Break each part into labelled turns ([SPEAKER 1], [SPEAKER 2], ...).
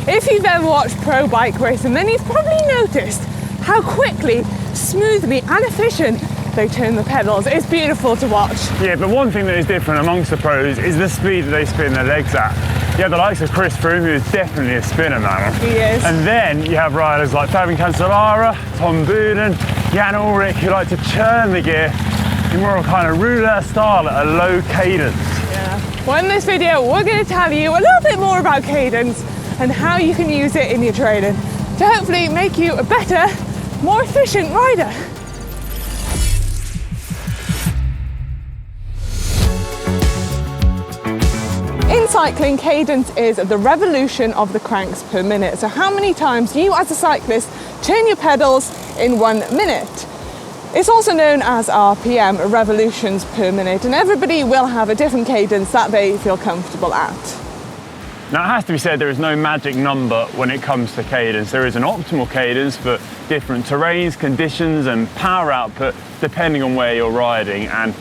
[SPEAKER 1] If you've ever watched pro bike racing, then you've probably noticed how quickly, smoothly and efficient they turn the pedals. It's beautiful to watch.
[SPEAKER 2] Yeah, but one thing that is different amongst the pros is the speed that they spin their legs at. You have the likes of Chris Froome, who is definitely a spinner, man.
[SPEAKER 1] He is.
[SPEAKER 2] And then you have riders like Fabian Cancellara, Tom Boonen, Jan Ullrich, who like to churn the gear in more of a kind of roulette style at a low cadence.
[SPEAKER 1] Yeah. Well, in this video, we're going to tell you a little bit more about cadence and how you can use it in your training to hopefully make you a better, more efficient rider. In cycling, cadence is the revolution of the cranks per minute. So how many times you as a cyclist turn your pedals in 1 minute. It's also known as RPM, revolutions per minute, and everybody will have a different cadence that they feel comfortable at.
[SPEAKER 2] Now, it has to be said, there is no magic number when it comes to cadence. There is an optimal cadence for different terrains, conditions and power output depending on where you're riding, and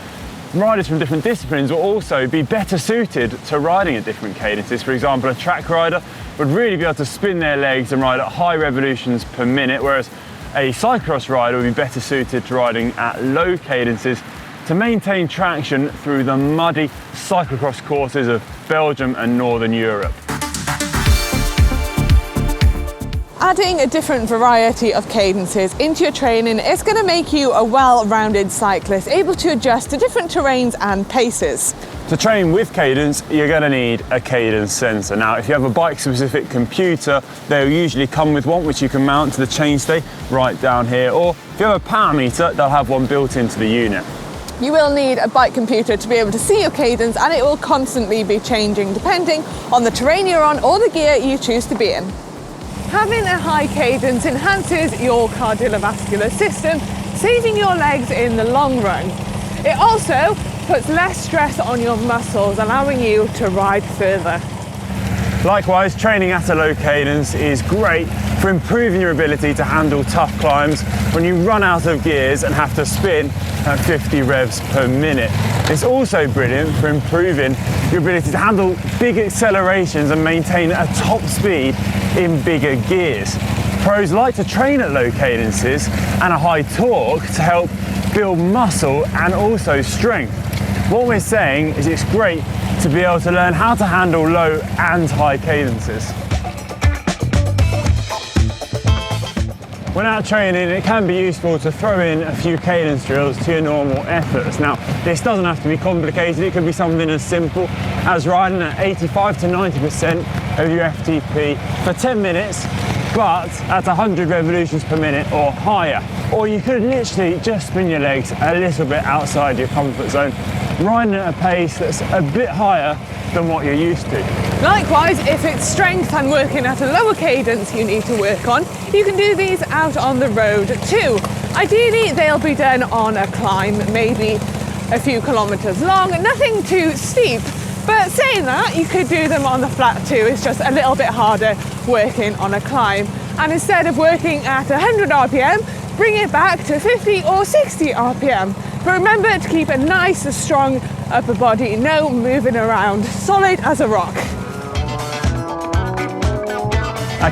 [SPEAKER 2] riders from different disciplines will also be better suited to riding at different cadences. For example, a track rider would really be able to spin their legs and ride at high revolutions per minute, whereas a cyclocross rider would be better suited to riding at low cadences to maintain traction through the muddy cyclocross courses of Belgium and Northern Europe.
[SPEAKER 1] Adding a different variety of cadences into your training is going to make you a well-rounded cyclist, able to adjust to different terrains and paces.
[SPEAKER 2] To train with cadence, you're going to need a cadence sensor. Now, if you have a bike-specific computer, they'll usually come with one which you can mount to the chainstay right down here, or if you have a power meter, they'll have one built into the unit.
[SPEAKER 1] You will need a bike computer to be able to see your cadence, and it will constantly be changing depending on the terrain you're on or the gear you choose to be in. Having a high cadence enhances your cardiovascular system, saving your legs in the long run. It also puts less stress on your muscles, allowing you to ride further.
[SPEAKER 2] Likewise, training at a low cadence is great for improving your ability to handle tough climbs when you run out of gears and have to spin at 50 revs per minute. It's also brilliant for improving your ability to handle big accelerations and maintain a top speed in bigger gears. Pros like to train at low cadences and a high torque to help build muscle and also strength. What we're saying is it's great to be able to learn how to handle low and high cadences. When out training, it can be useful to throw in a few cadence drills to your normal efforts. Now, this doesn't have to be complicated. It could be something as simple as riding at 85 to 90% of your FTP for 10 minutes, but at 100 revolutions per minute or higher. Or you could literally just spin your legs a little bit outside your comfort zone, riding at a pace that's a bit higher than what you're used to.
[SPEAKER 1] Likewise, if it's strength and working at a lower cadence you need to work on, you can do these out on the road too. Ideally, they'll be done on a climb, maybe a few kilometers long, nothing too steep. But saying that, you could do them on the flat too. It's just a little bit harder working on a climb. And instead of working at 100 RPM, bring it back to 50 or 60 RPM. But remember to keep a nice, strong upper body, no moving around, solid as a rock.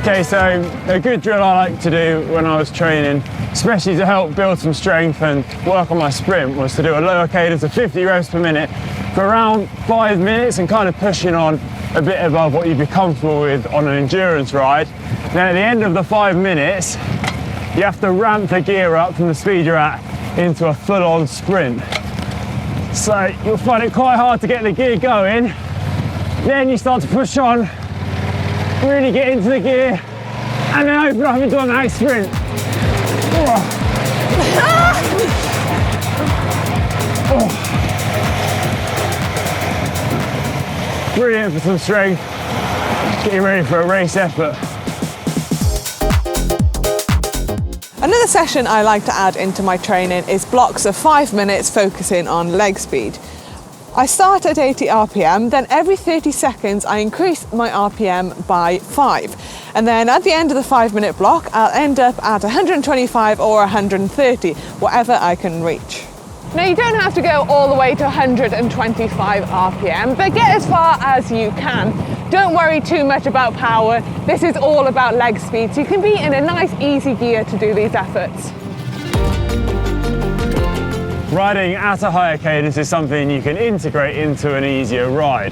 [SPEAKER 2] Okay, so a good drill I like to do when I was training, especially to help build some strength and work on my sprint, was to do a lower cadence of 50 revs per minute for around 5 minutes and kind of pushing on a bit above what you'd be comfortable with on an endurance ride. Then at the end of the 5 minutes, you have to ramp the gear up from the speed you're at into a full-on sprint. So you'll find it quite hard to get the gear going. Then you start to push on, really get into the gear, and then open up into a max sprint. Brilliant for some strength, getting ready for a race effort.
[SPEAKER 1] Another session I like to add into my training is blocks of 5 minutes focusing on leg speed. I start at 80 RPM, then every 30 seconds I increase my RPM by 5. And then at the end of the 5 minute block, I'll end up at 125 or 130, whatever I can reach. Now you don't have to go all the way to 125 RPM, but get as far as you can. Don't worry too much about power. This is all about leg speed, so you can be in a nice easy gear to do these efforts.
[SPEAKER 2] Riding at a higher cadence is something you can integrate into an easier ride.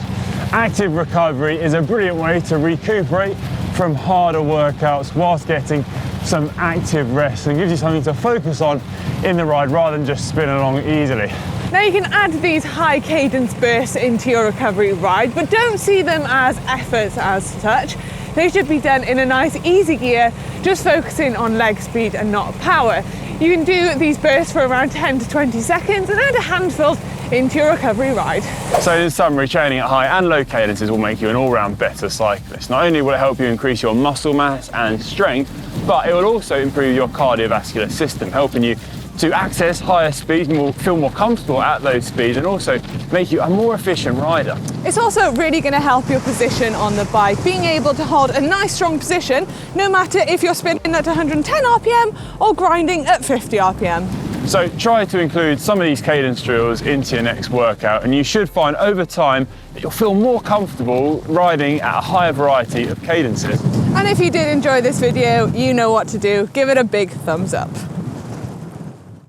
[SPEAKER 2] Active recovery is a brilliant way to recuperate from harder workouts whilst getting some active rest, and gives you something to focus on in the ride rather than just spin along easily.
[SPEAKER 1] Now you can add these high cadence bursts into your recovery ride, but don't see them as efforts as such. They should be done in a nice easy gear, just focusing on leg speed and not power. You can do these bursts for around 10 to 20 seconds and add a handful into your recovery ride.
[SPEAKER 2] So in summary, training at high and low cadences will make you an all-round better cyclist. Not only will it help you increase your muscle mass and strength, but it will also improve your cardiovascular system, helping you to access higher speeds and feel more comfortable at those speeds, and also make you a more efficient rider.
[SPEAKER 1] It's also really going to help your position on the bike, being able to hold a nice strong position no matter if you're spinning at 110 RPM or grinding at 50 RPM.
[SPEAKER 2] So try to include some of these cadence drills into your next workout, and you should find over time that you'll feel more comfortable riding at a higher variety of cadences.
[SPEAKER 1] And if you did enjoy this video, you know what to do. Give it a big thumbs up.